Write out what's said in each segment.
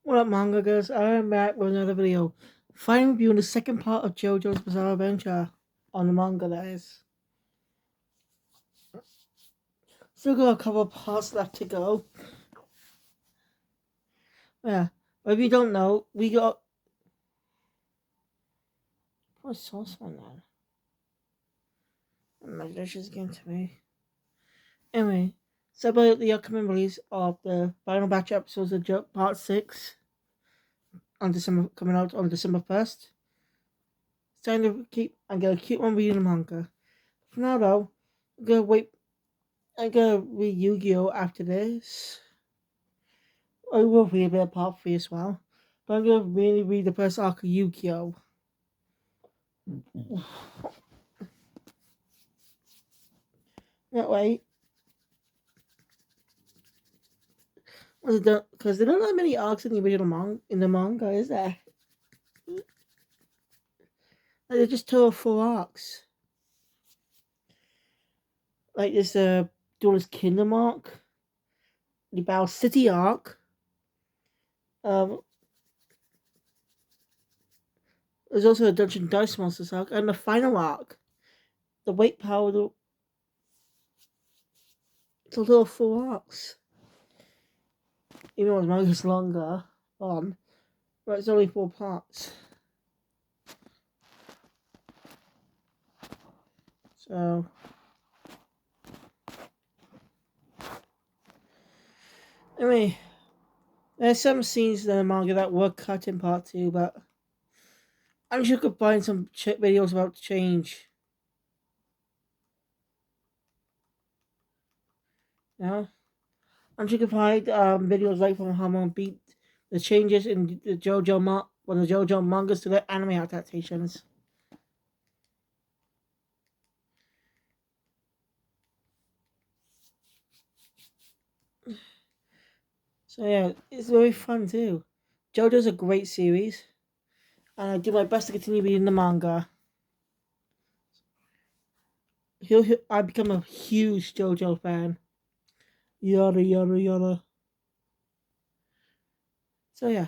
What up, manga guys? I'm back with another video. Finally reviewing the second part of JoJo's Bizarre Adventure on the manga, that is. Still got a couple of parts left to go. Yeah, but if you don't know, we got. What's sauce on that? My dish is getting to me. Anyway, so about the upcoming release of the final batch episodes of Part 6 on December, coming out on December 1st. It's time to I'm gonna keep on reading the manga. For now, though, I'm gonna wait. I'm gonna read Yu-Gi-Oh! After this. I will read a bit of part 3 as well. But I'm gonna really read the first arc of Yu-Gi-Oh! That way. Because there don't have many arcs in the original manga, is there? Like, there's just 2 or 4 arcs. Like there's a Duelist Kingdom arc, the Battle City arc. There's also a Dungeon Dice Monsters arc, and the final arc, the Weight Power. It's a little 4 arcs. Even though the manga's longer on, but it's only 4 parts. So. Anyway, there's some scenes in the manga that were cut in part 2, but I'm sure you could find some videos about change. Yeah, I'm sure you could find videos like from Hamon beat the changes in the when the JoJo mangas to the anime adaptations. So yeah, it's very fun too. JoJo's a great series, and I do my best to continue reading the manga. I become a huge JoJo fan. Yada yada yada. So yeah.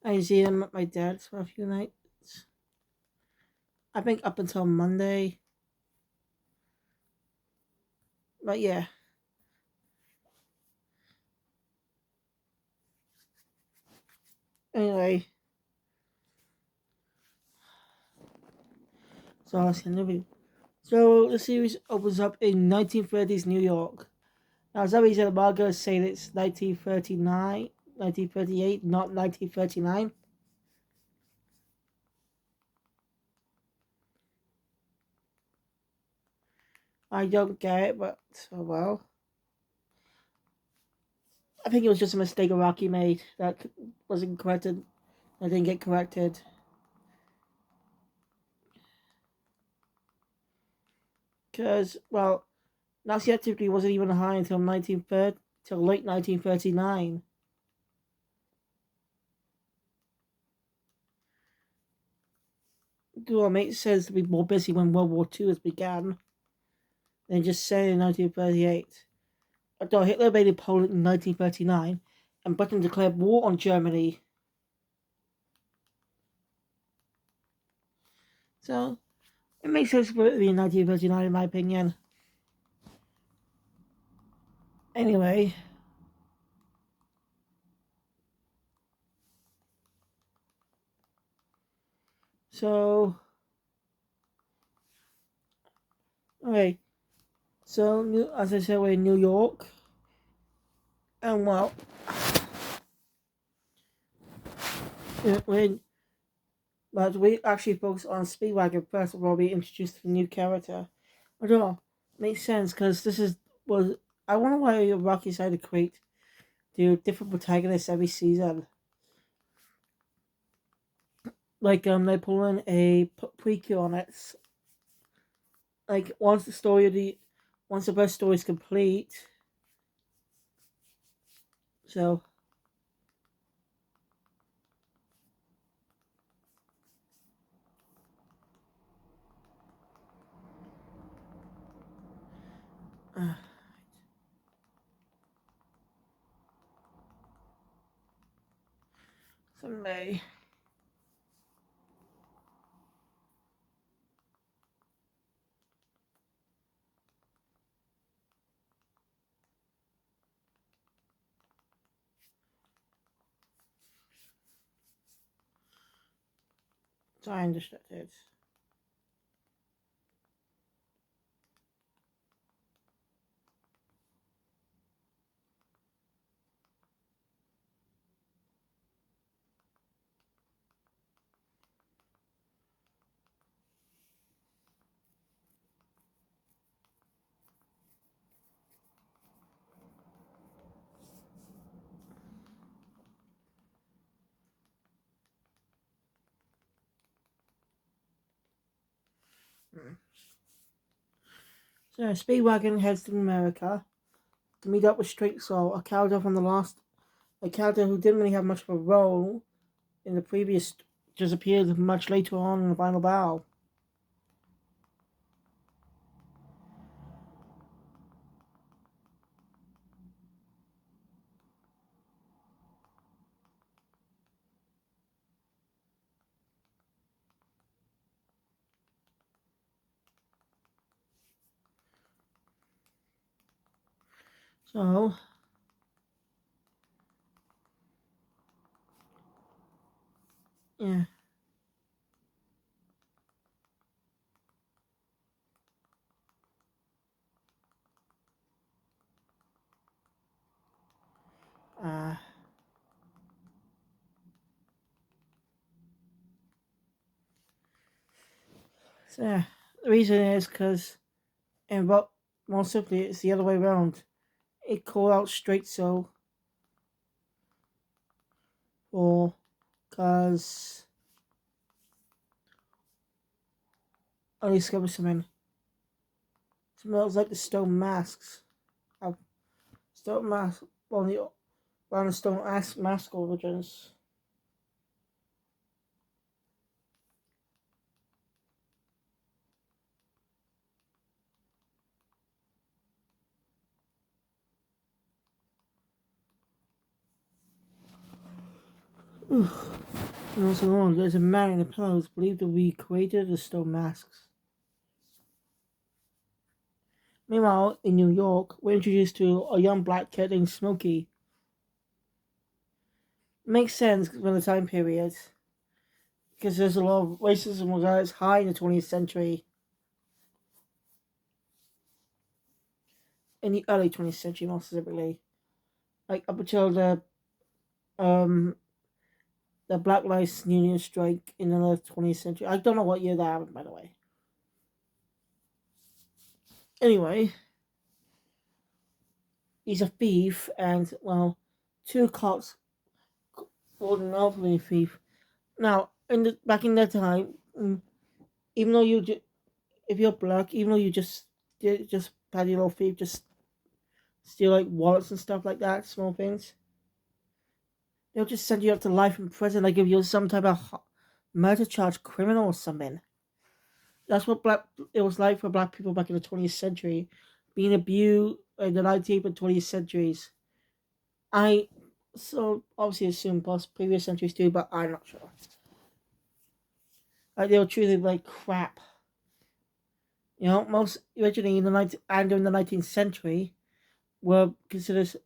I see him at my dad's for a few nights. I think up until Monday. But yeah. Anyway. So I was gonna So the series opens up in 1930s New York. Now some reason the manga say that it's 1939, 1938, not 1939. I don't get it, but oh well. I think it was just a mistake Rocky made that wasn't corrected. That didn't get corrected. Because, well, Nazi activity wasn't even high until 1930, till late 1939. Well, it makes sense to be more busy when World War II has begun than just saying in 1938. Although Hitler invaded Poland in 1939 and Britain declared war on Germany. So, it makes sense for it to be in 1939 in my opinion. Anyway. So, okay. So, as I said, we're in New York. And well, but we actually focus on Speedwagon first before we introduce the new character. I don't know. Makes sense because I wonder why Rocky decided to do different protagonists every season. Like they pull in a prequel on it. Like once the first story is complete. So. May. Sorry, I'm distracted. So Speedwagon heads to America to meet up with Straight Soul, a character who didn't really have much of a role in the previous, just appeared much later on in the final battle. So, yeah. Uh, so yeah. The reason is because, and but more simply, it's the other way around. It called out Straight Soul for, because I discovered something. Something else like the stone masks. Uh, Stone mask, one of the stone mask origins. And also on, there's a man in the pillows believed to be created the stone masks. Meanwhile, in New York, we're introduced to a young black kid named Smokey. It makes sense for the time period, because there's a lot of racism was at its high in the 20th century, in the early 20th century more specifically, like up until um the Black Lives Union strike in the 20th century. I don't know what year that happened, by the way. Anyway, he's a thief, and well, two cops called an elderly thief. Now, back in that time, even though if you're black, even though you just petty little thief, just steal like wallets and stuff like that, small things, they'll just send you up to life in prison. Like if you're some type of murder charge criminal or something. That's what it was like for black people back in the 20th century, being abused in the 19th and 20th centuries. I so obviously assume previous centuries too, but I'm not sure. Like they were treated like crap. You know, most originally in the 19th and during the 19th century were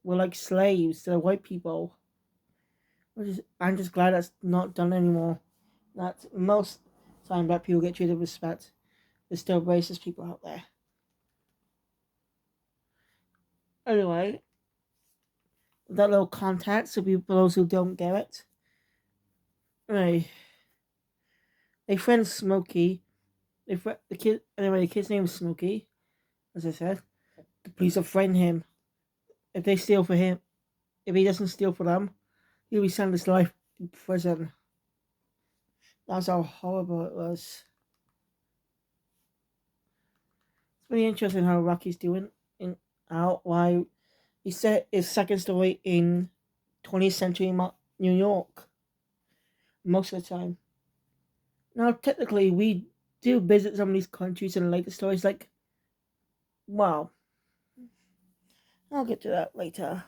like slaves to the white people. I'm just glad that's not done anymore. That most time black people get treated with respect. There's still racist people out there. Anyway, that little context, so for those who don't get it. Anyway, they friend Smokey. The kid's name is Smokey, as I said. The police will friend him. If they steal for him, if he doesn't steal for them, he'll be sentenced to life in prison. That's how horrible it was. It's really interesting how Rocky's doing in out why he set his second story in 20th century New York most of the time. Now, technically, we do visit some of these countries in later stories. Like, wow, I'll get to that later.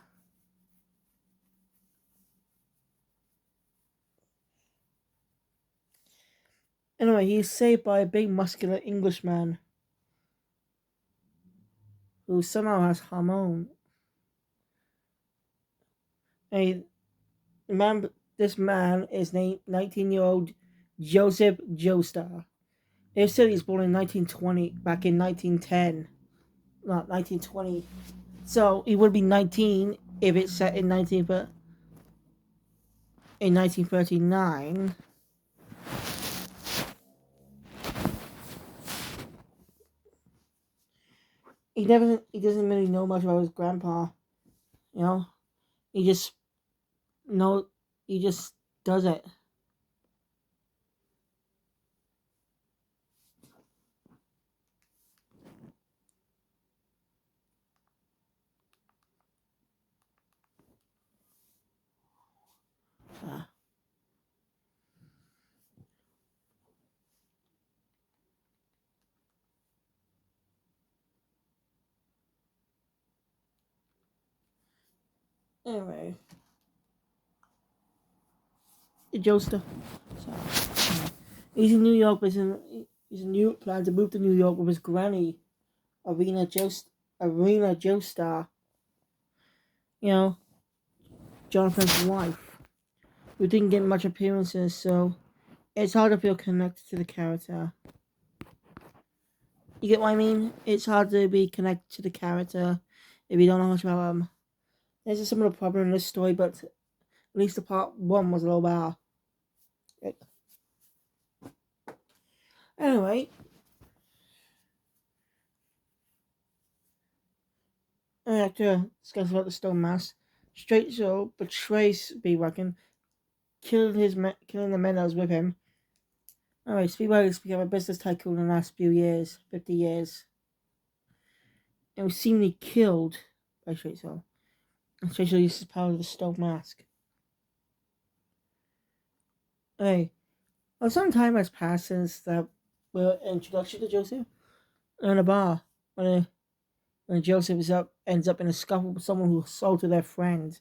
Anyway, he's saved by a big muscular Englishman who somehow has hormone. Hey, remember, this man is named 19-year-old Joseph Joestar. They said he's born in 1920, back in 1910, not 1920. So he would be 19 if it's set in 1939. He doesn't really know much about his grandpa. You know, he just know he just does it. Uh, anyway, Joestar. So, he's in New York, but he's in New plan to move to New York with his granny, Arena Joestar. You know, Jonathan's wife, who didn't get much appearances, so it's hard to feel connected to the character. You get what I mean? It's hard to be connected to the character if you don't know much about him. There's some of the problem in this story, but at least the part one was a little better. Anyway, after discussing about the stone mask, Straight Joe betrays Speedwagon, killing the men that was with him. Alright, Speedwagon's become a business tycoon in the last few years, 50 years. And was seemingly killed by Straight Joe. And Straight Joe uses the power of the stone mask. Hey, well, some time has passed since the introduction to Joseph in a bar when Joseph ends up in a scuffle with someone who assaulted their friend,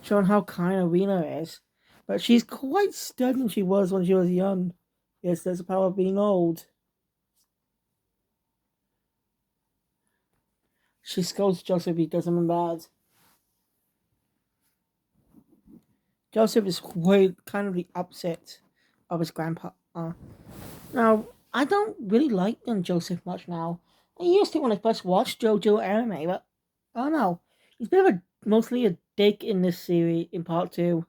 showing how kind Arena is. But she's quite stunning she was when she was young. Yes, there's the power of being old. She scolds Joseph if he does something bad. Joseph is quite kind of the upset of his grandpa. Now, I don't really like young Joseph much now. I used to when I first watched JoJo anime, but I don't know. He's mostly a dick in this series in part 2.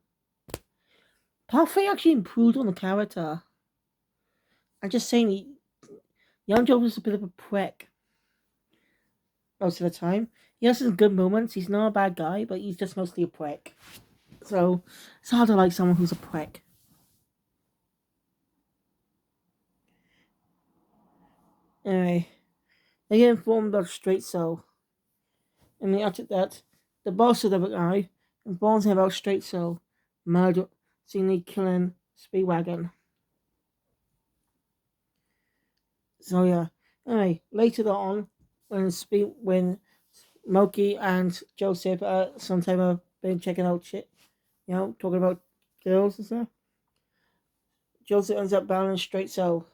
Part 3 actually improved on the character. I'm just saying, young Joseph's a bit of a prick most of the time. He has some good moments. He's not a bad guy, but he's just mostly a prick. So it's hard to like someone who's a prick. Anyway, they get informed about Straight Soul. And after that, the boss of the guy informs him about Straight Soul, seemingly killing Speedwagon. So yeah. Anyway, later on, when Moki and Joseph sometime have been checking out shit, talking about girls and stuff, Joseph ends up battling Straight Soul.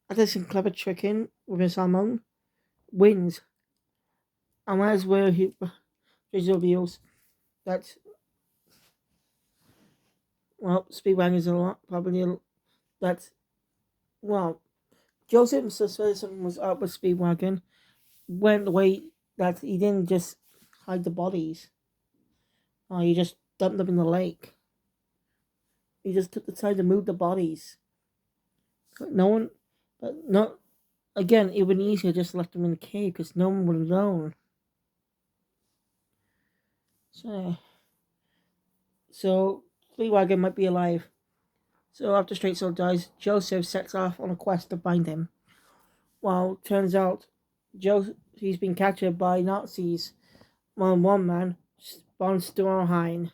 After some clever tricking with his hormone, wins. And that's where he reveals that, well, Speedwagon is a lot, probably that, well, Joseph suspected something was up with Speedwagon, went the way that he didn't just hide the bodies. He just dumped them in the lake. He just took the time to move the bodies. No one, but not, again, it would be easier just left them in the cave because no one would have known. So Speedwagon might be alive. So after Straight Soul dies, Joseph sets off on a quest to find him. Well, turns out he's been captured by Nazis. One man, von Sturheim,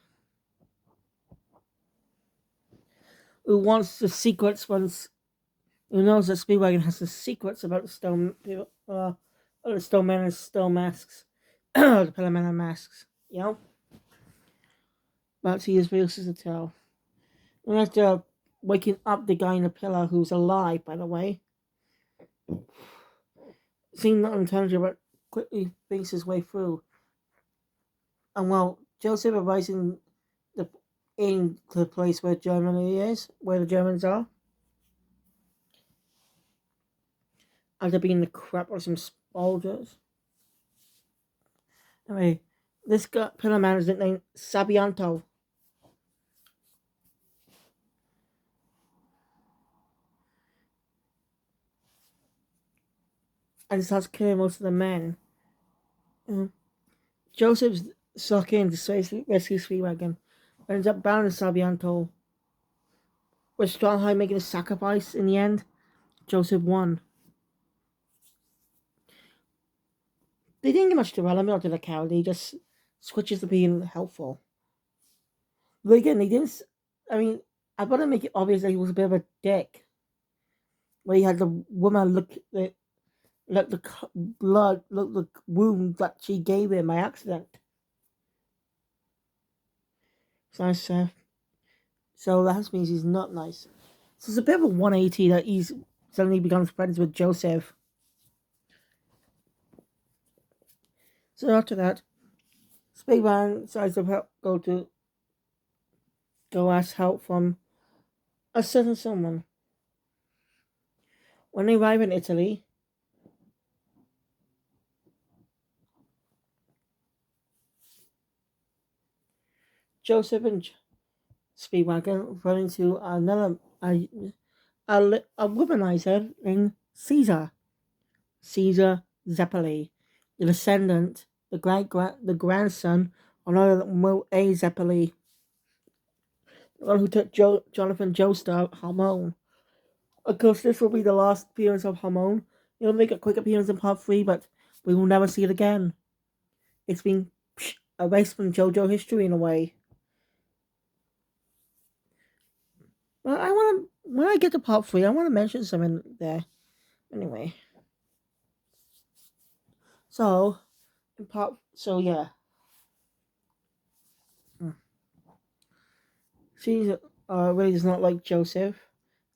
who wants the secrets who knows that Speedwagon has the secrets about the stone people, the stone men and stone masks, the pillar men and masks, but he is real to tell. And after waking up the guy in the pillar who's alive, by the way, seeing not intelligent but quickly thinks his way through. And while Joseph arrives the in the place where Germany is, where the Germans are, after being the crap of some soldiers. Anyway, this guy, pillar man is nicknamed Sabianto. And starts killing most of the men. Joseph's stuck in to rescue Speedwagon, but ends up bound in Sabianto. With Strongheim making a sacrifice in the end, Joseph won. They didn't get much development onto the character, he just switches to being helpful. But again, they didn't. I mean, I want to make it obvious that he was a bit of a dick. Where he had the woman let the blood, look the wound that she gave him by accident. So nice, so that means he's not nice. So it's a bit of a 180 that he's suddenly becomes friends with Joseph. So after that, Spademan decides to go ask help from a certain someone. When they arrive in Italy, Joseph and Speedwagon run into a womanizer named Caesar Zeppeli, the descendant, the grandson of A. Zeppeli, the one who took Jonathan Joestar Harmon. Of course, this will be the last appearance of Harmon. He'll make a quick appearance in part 3, but we will never see it again. It's been erased from JoJo history in a way. But when I get to part 3, I want to mention something there. Anyway. Yeah. Caesar really does not like Joseph,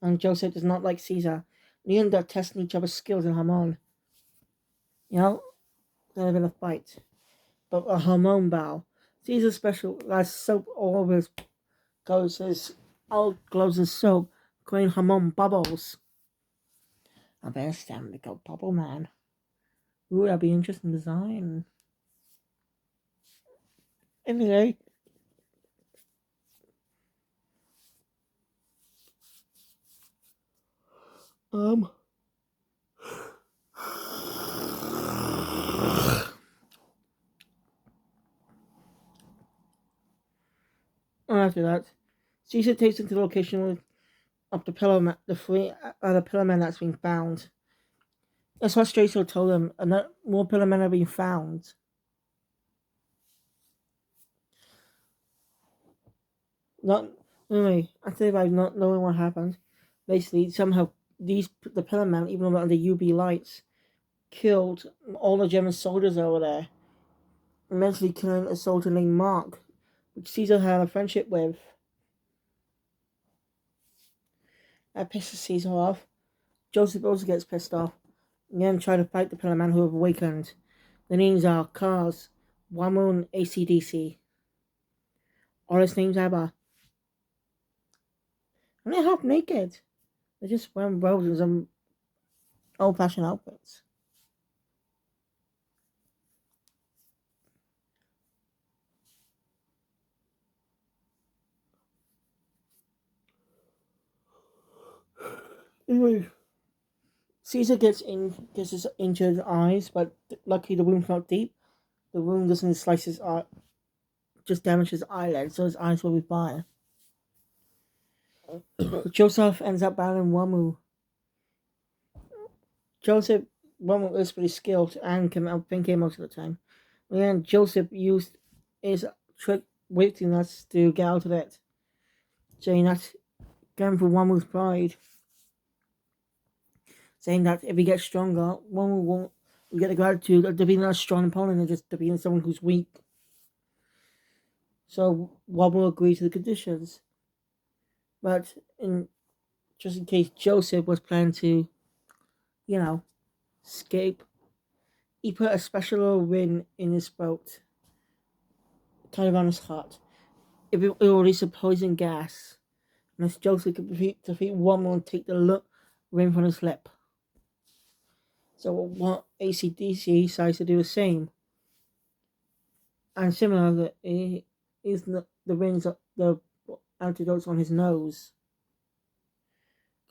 and Joseph does not like Caesar. They end up testing each other's skills in Harmon. You know, they're having a fight. But a Harmon bow. Caesar's special has soap all over his clothes, his all gloves of soap, creating Harmon bubbles. I better stand to go bubble man. Ooh, that'd be interesting design. Anyway. After that, Caesar takes him to the location of the pillar man, the pillar man that's been found. That's what Strato told him. More pillar men are being found. Not anyway. After by not knowing what happened, basically somehow the pillar men, even though under UV lights, killed all the German soldiers over there. Eventually killing a soldier named Mark, which Caesar had a friendship with. That pisses Caesar off. Joseph also gets pissed off. Again, try to fight the pillar man who have awakened. The names are Cars, Wamun, ACDC. Oddest names ever. And they're half naked. They're just wearing robes and some old-fashioned outfits. Anyway, Caesar gets his injured eyes, but luckily the wound's not deep. The wound doesn't slice his eye, just damage his eyelid, so his eyes will be fine. Joseph ends up battling Wamu. Wamu is pretty skilled and can outthink him most of the time. And Joseph used his trick wittiness to get out of it, saying that going for Wamu's pride. Saying that if he gets stronger, Wamu won't get the gratitude of being a strong opponent and just being someone who's weak. So one will agree to the conditions. But just in case Joseph was planning to, you know, escape, he put a special little ring in his boat, kind of on his heart. If it will release a poison gas, unless Joseph could defeat one will take the ring from his lip. So what ACDC decides to do the same. And similarly, is the rings of the antidotes on his nose.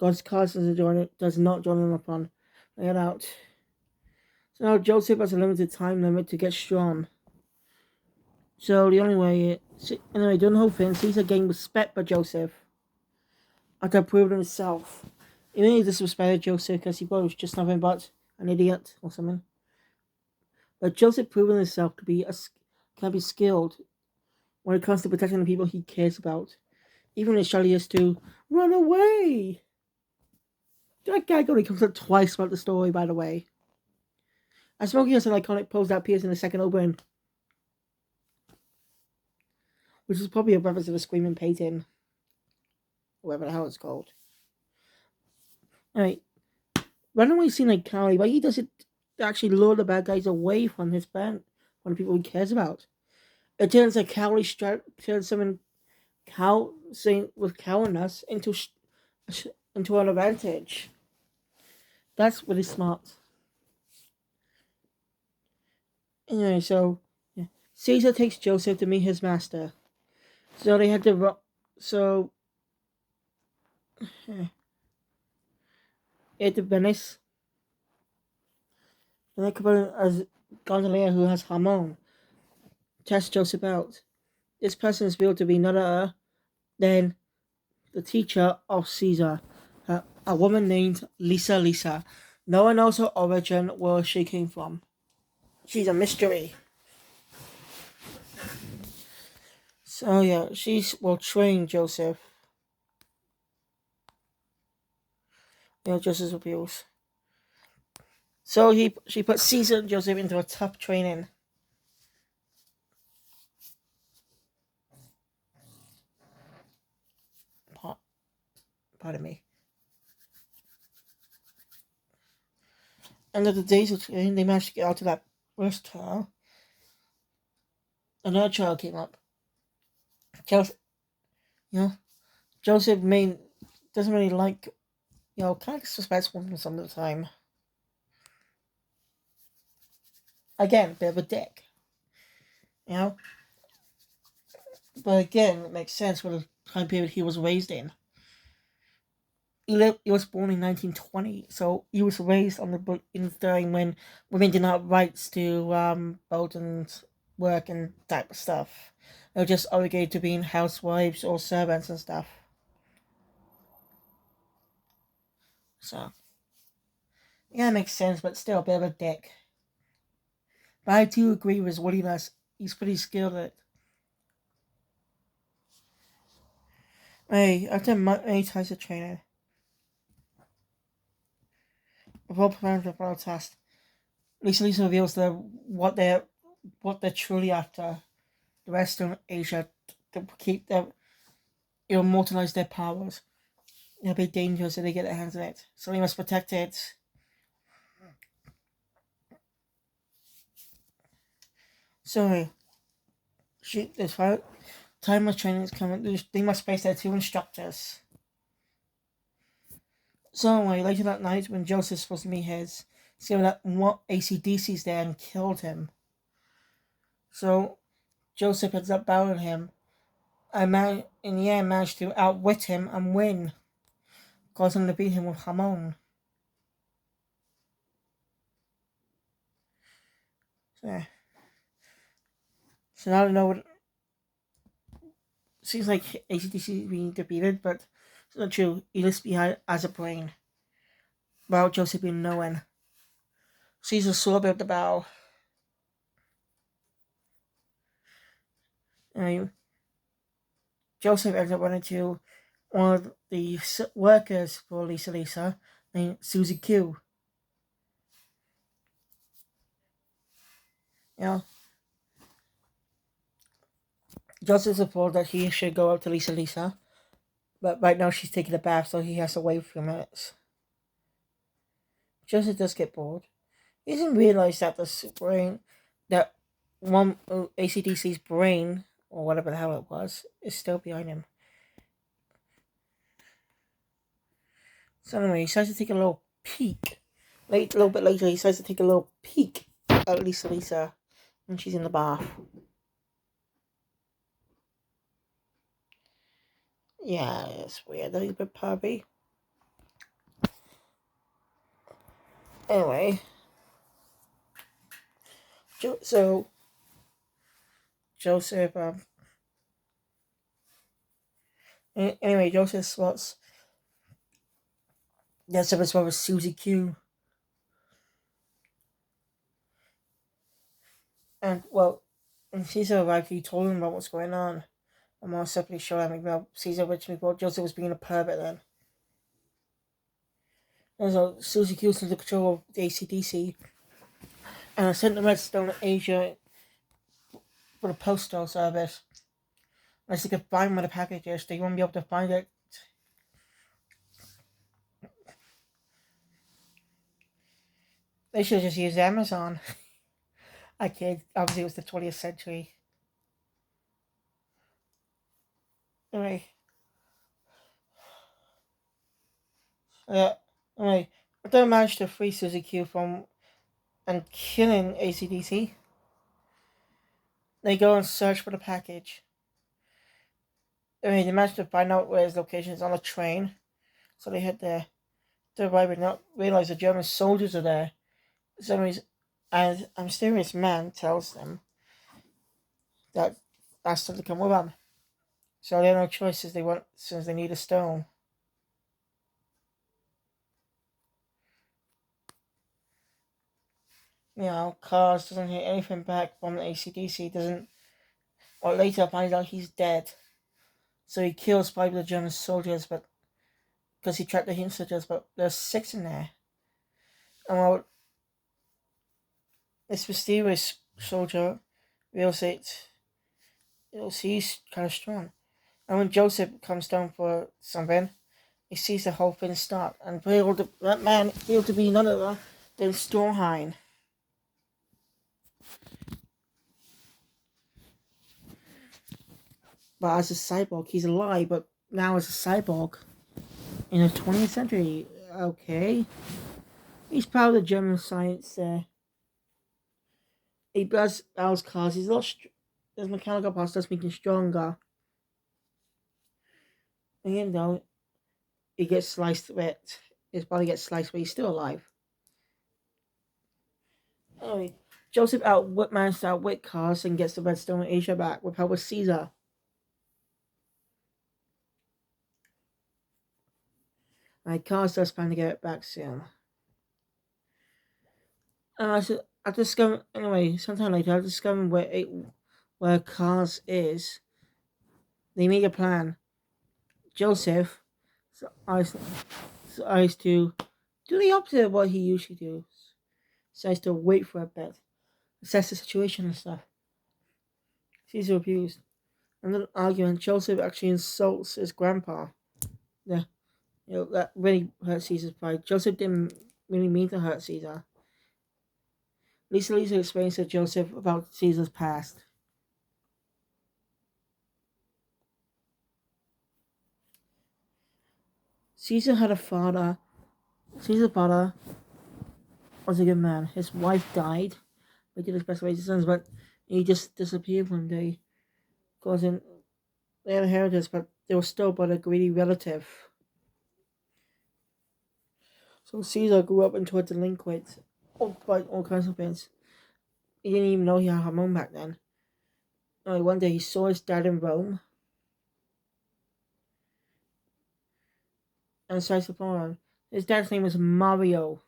God's cause does not join him upon. Lay it out. So now Joseph has a limited time limit to get strong. So the only way, anyway, doing the whole thing, Caesar gained respect by Joseph after proving himself. He really disrespected Joseph because he was just nothing but an idiot or something. But Joseph proving himself can be skilled when it comes to protecting the people he cares about. Even if Charlie is to run away. That gag only comes up twice throughout the story, by the way. And Smokey has an iconic pose that appears in the second opening, which is probably a reference to the Screaming Painting, whatever the hell it's called. Alright, runaway scene like Carly, why he does it to actually lure the bad guys away from his band, from the people he cares about. It turns a cowardly turns someone with cowardice into an advantage. That's really smart. Anyway, so yeah. Caesar takes Joseph to meet his master. So they had to at the Venice. And they come in as Gondolier who has Hamon. Test Joseph out. This person is built to be none other than the teacher of Caesar, a woman named Lisa. No one knows her origin, where she came from. She's a mystery. So yeah, she will train Joseph. Joseph's abuse. So she put Caesar and Joseph into a tough training. Pardon me. End of the days of training, they managed to get out of that first trial. Another trial came up. Joseph, Joseph doesn't really like, kind of suspects women some of the time. Again, bit of a dick. But again, it makes sense for the time period he was raised in. He was born in 1920, so he was raised in the time when women did not have rights to vote and work and type of stuff. They were just obligated to being housewives or servants and stuff. So, yeah, it makes sense, but still a bit of a dick. But I do agree with his wittiness. He's pretty skilled at it. Hey, after many types of training, before preparing for the final test, Lisa reveals what they're truly after. The Western Asia to keep them, immortalize their powers. It'll be dangerous if they get their hands on it, so they must protect it. So, this time of training is coming. They must face their two instructors. So anyway, later that night, when Joseph's supposed to meet his, discovered that what ACDC's there and killed him. So Joseph ends up battling him, and in the end managed to outwit him and win, causing him to beat him with Hamon. So now I know what. Seems like ACDC is being defeated, but it's not true. He lives behind as a brain. About Joseph being no one. Caesar saw about the bow. Joseph ends up running to one of the workers for Lisa named Susie Q. Joseph supposed that he should go up to Lisa, but right now she's taking a bath, so he has to wait a few minutes. Joseph does get bored. He doesn't realize that the brain, that one ACDC's brain, or whatever the hell it was, is still behind him. So anyway, he decides to take a little peek. A little bit later, he decides to take a little peek at Lisa, when she's in the bath. Yeah, it's weird. He's a bit pervy. Anyway, so Joseph. Anyway, Joseph spots that service was Susie Q. And Caesar arrived. He told him about what's going on. I'm more simply sure that Caesar originally thought Joseph was being a pervert then. And so Susie Q was under control of the ACDC and sent the Redstone to Asia for the postal service. Unless they could find where the package is, they won't be able to find it. They should have just used Amazon. I kid. Obviously, it was the 20th century. Anyway. Anyway, they managed to free Susie Q from and killing ACDC. They go and search for the package. They managed to find out where his location is on a train. So they head there. They arrive and not realize the German soldiers are there. And a mysterious man tells them that asks them to come with him. So they have no choice since they need a stone. Cars doesn't hear anything back from the ACDC. Later finds out he's dead. So he kills 5 of the German soldiers, but because he tracked the hint soldiers, but there's 6 in there. And this mysterious soldier realizes he's kind of strong. And when Joseph comes down for something, he sees the whole thing start. And that man failed to be none other than Stormheim. But as a cyborg, he's alive, but now as a cyborg. In the 20th century, okay. He's part of the German science there. He does house cars. His mechanical parts does make him stronger. And he gets sliced a bit. His body gets sliced, but he's still alive. Anyway, Joseph manages to outwit cars and gets the Redstone in Asia back with help with Caesar. Cars does plan to get it back soon. I discovered anyway. Sometime later, I discovered where Cars is. They make a plan. Joseph decides to do the opposite of what he usually does. Decides to wait for a bit, assess the situation and stuff. Caesar abused. In an argument, Joseph actually insults his grandpa. Yeah, that really hurt Caesar's pride. Joseph didn't really mean to hurt Caesar. Lisa explains to Joseph about Caesar's past. Caesar's father was a good man. His wife died. He did his best to raise his sons, but he just disappeared one day. Causing they had inheritance, but they were still but a greedy relative. So Caesar grew up into a delinquent by all kinds of things. He didn't even know he had a mom back then. One day he saw his dad in Rome and decided to follow him. His dad's name was Mario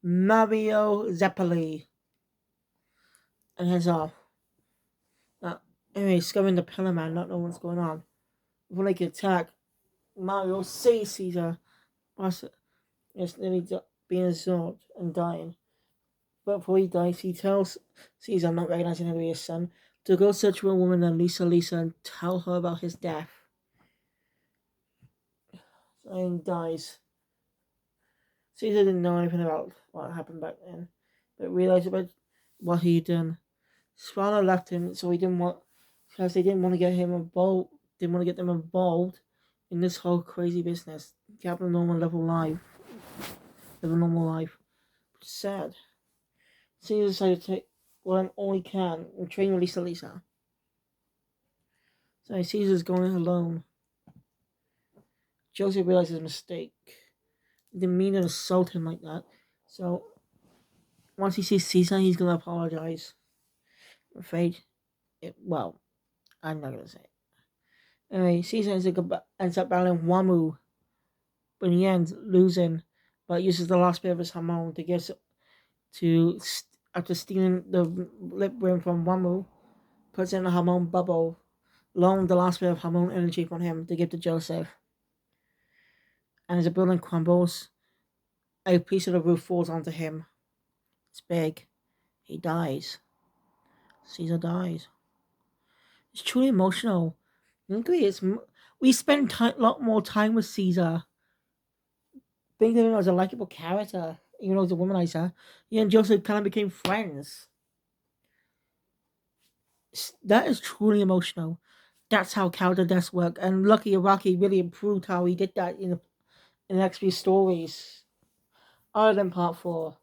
Zeppeli. And heads off. Anyway, discovering the Pillar Man, not knowing what's going on. Before they can attack, Mario sees Caesar is nearly being absorbed and dying. But before he dies, he tells Caesar, not recognizing him to be his son, to go search for a woman named Lisa and tell her about his death. So he dies. Caesar didn't know anything about what happened back then, but realized about what he'd done. Sparta left him, so he didn't want, because they didn't want to get him involved. Didn't want to get them involved in this whole crazy business. Have a normal live a normal life. Which is sad. Caesar decided to take what all he can and train with Lisa. So Caesar's going alone. Joseph realizes his mistake. He didn't mean to assault him like that. So once he sees Caesar, he's gonna apologize. I'm afraid. Well, I'm not gonna say it. Anyway, Caesar ends up battling Wamu, but in the end, losing, but uses the last bit of his hamon to get to, after stealing the lip ring from Wamu, puts in a hamon bubble, loan the last bit of hamon energy from him to give to Joseph. And as the building crumbles, a piece of the roof falls onto him. It's big. He dies. Caesar dies. It's truly emotional. I agree. We spend a lot more time with Caesar. Being him as a likable character, even though he's a womanizer. He and Joseph kind of became friends. That is truly emotional. That's how character deaths work. And lucky Iraqi really improved how he did that in the next few stories. Other than part 4.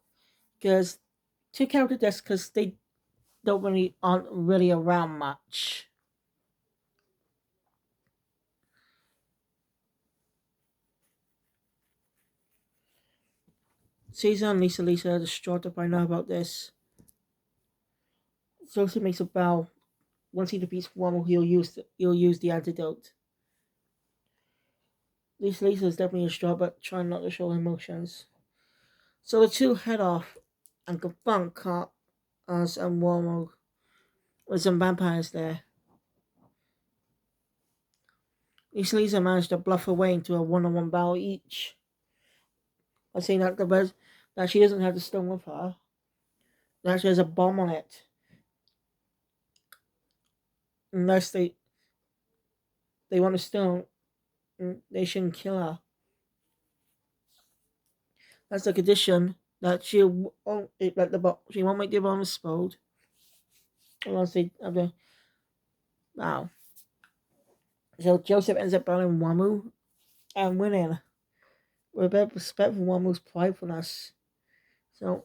Because 2 character deaths, because they aren't really around much. Caesar and Lisa are distraught to find out about this. Joseph makes a vow. Once he defeats Rommel, he'll use the antidote. Lisa is definitely distraught, but trying not to show emotions. So the two head off and confront Cars and Rommel with some vampires there. Lisa managed to bluff her way into a one-on-one battle each. By saying that she doesn't have the stone with her. That she has a bomb on it. Unless they want a stone, they shouldn't kill her. That's the condition that she won't make the bomb explode. Unless they have the wow. So Joseph ends up battling Wamu and winning. With a bit of respect for Wamu's pridefulness. So,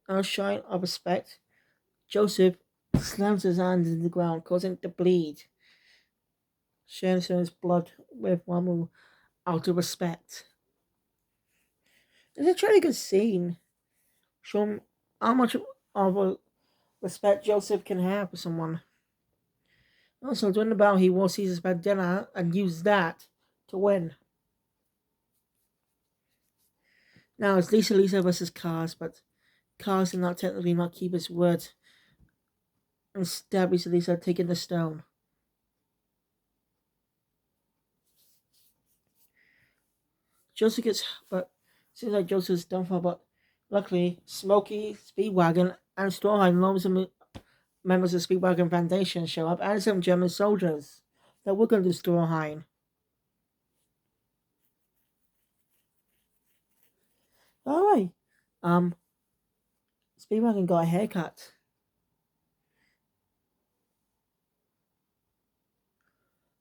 out of shine of respect, Joseph slams his hand into the ground, causing it to bleed. Sharing his blood with Wamu out of respect. It's a really good scene. Showing how much of a respect Joseph can have for someone. Also, during the battle, he wore Caesar's bandana and used that to win. Now it's Lisa versus Cars, but Cars did not technically not keep his word. Instead, Lisa taking the stone. Joseph gets, but seems like Joseph's done for. But luckily, Smokey, Speedwagon, and Strawhide, members of Speedwagon Foundation, show up, and some German soldiers that were going to destroy Hein. By the way, Speedwagon got a haircut.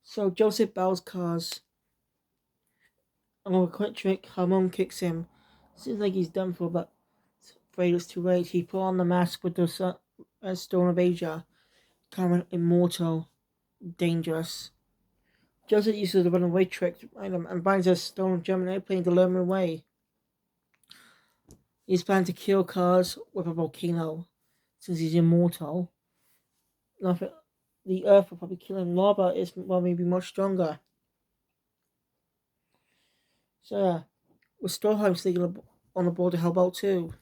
So Joseph battles Cars. And with a quick trick, Harmon kicks him. Seems like he's done for, but afraid it's too late. He put on the mask with the Stone of Asia, becoming immortal, dangerous. Joseph uses the runaway trick to find him and finds a stolen German airplane to lure him away. He's planning to kill Cars with a volcano, since he's immortal. The Earth will probably kill him. Lava is maybe much stronger. So yeah, with Stroheim sneaking on the board to help out too.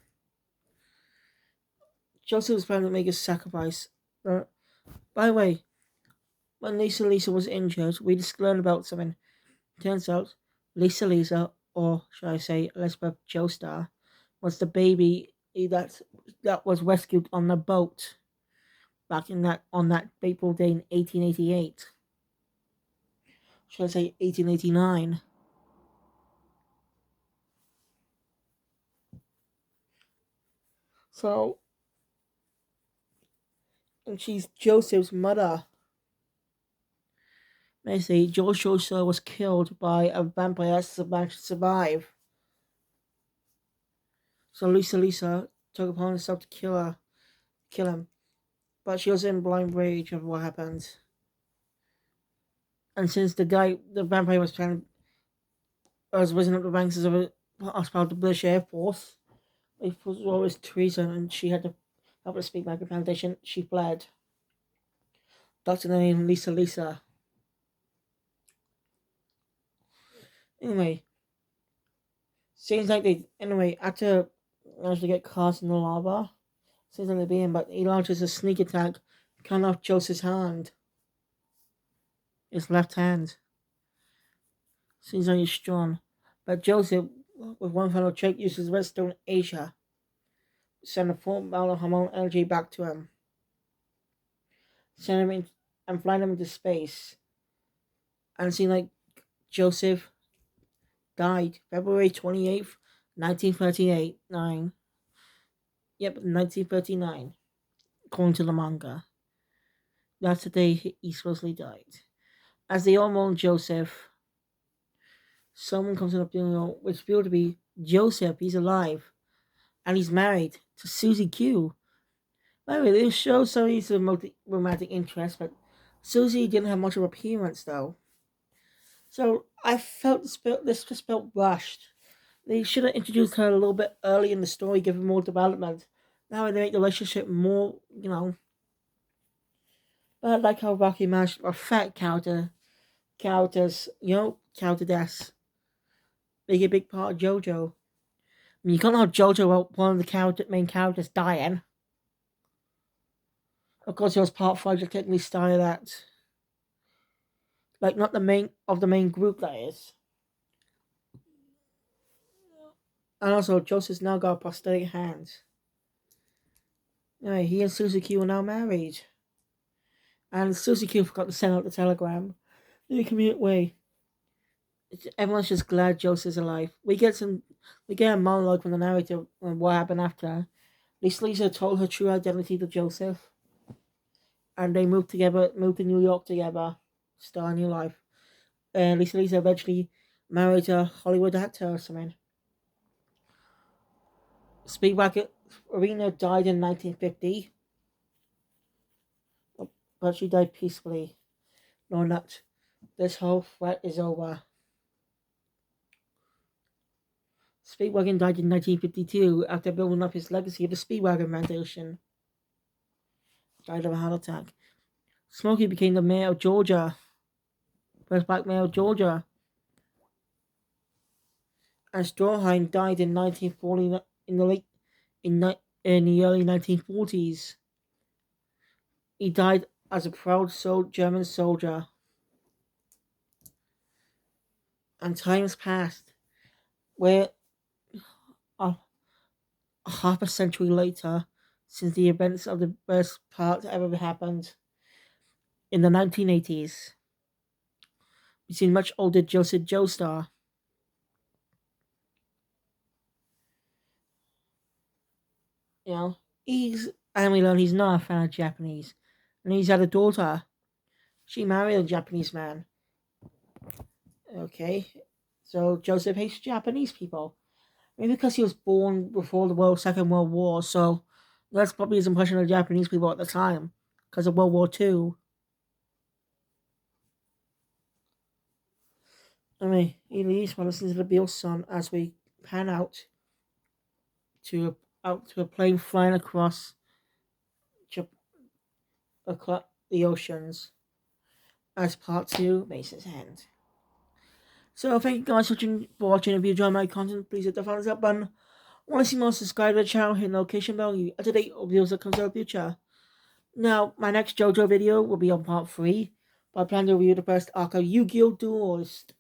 Joseph was planning to make a sacrifice. By the way, when Lisa was injured, we just learned about something. Turns out, Lisa, or should I say Elizabeth Joestar, was the baby that was rescued on the boat. back in that on that April day in 1888. Should I say 1889? So, and she's Joseph's mother. They say JoJo's was killed by a vampire to manage to survive. So Lisa took upon herself to kill him. But she was in blind rage of what happened. And since the vampire was risen up the ranks as part of the British Air Force, it was always treason, and she had to help her speak back the foundation. She fled. That's the name Lisa. Anyway, seems like after managed to get cast in the lava, seems like they're being, but he launches a sneak attack, cutting off Joseph's hand. His left hand. Seems like he's strong. But Joseph, with one final trick, uses redstone Asia. Send a full amount of hormone energy back to him. Send him in and fly him into space. And seems like Joseph died February 28th, 1938. 1939. According to the manga. That's the day he supposedly died. As they all mourn Joseph, someone comes in the funeral, which revealed to be Joseph. He's alive. And he's married to Susie Q. By the way, this shows some of romantic interest, but Susie didn't have much of an appearance, though. So I felt this just felt rushed. They should have introduced her a little bit early in the story, give her more development. Now they make the relationship more, But I like how Rocky managed a fat characters, character deaths. Make a big part of JoJo. I mean, you can't have JoJo without one of the main characters dying. Of course, it was part 5 just technically started that. Like, not the main group, that is. And also, Joseph's now got a prosthetic hand. Anyway, he and Susie Q are now married. And Susie Q forgot to send out the telegram in a convenient way. Everyone's just glad Joseph's alive. We get a monologue from the narrator on what happened after. Lisa told her true identity to Joseph. And they moved to New York together. Start a new life. Lisa eventually married a Hollywood actor or something. Speedwagon Arena died in 1950, but she died peacefully, knowing that this whole threat is over. Speedwagon died in 1952 after building up his legacy of the Speedwagon Foundation. Died of a heart attack. Smokey became the mayor of Georgia. First black mayor of Georgia. And Stroheim died in 1940 in the early 1940s. He died as a proud German soldier. And times passed, where a half a century later, since the events of the first part ever happened, in the 1980s, we see much older Joseph Joestar. And we learn he's not a fan of Japanese. And he's had a daughter. She married a Japanese man. Okay. So Joseph hates Japanese people. Maybe because he was born before the Second World War, so that's probably his impression of Japanese people at the time. Because of World War II. Anyway, he leaves while listening to the Beatles song as we pan out to a plane flying across the oceans as part 2 Mason's End. So thank you guys for watching. If you enjoy my content, please hit the thumbs up button. Want to see more, subscribe to the channel, hit the notification bell, you up to date on videos that comes out in the future. Now, my next JoJo video will be on part 3, but I plan to review the first arc of Yu-Gi-Oh! Duelist,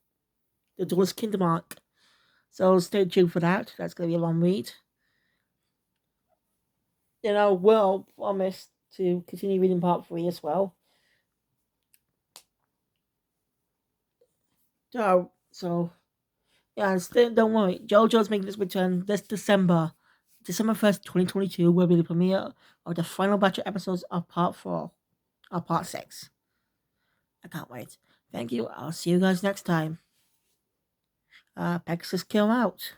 the Duelist Kingdom arc. So stay tuned for that. That's going to be a long read. Well promised to continue reading part 3 as well. So yeah, and still don't worry. JoJo's making its return this December. December 1st, 2022 will be the premiere of the final batch of episodes of part 4. Or part 6. I can't wait. Thank you. I'll see you guys next time. Pegasus Kill out.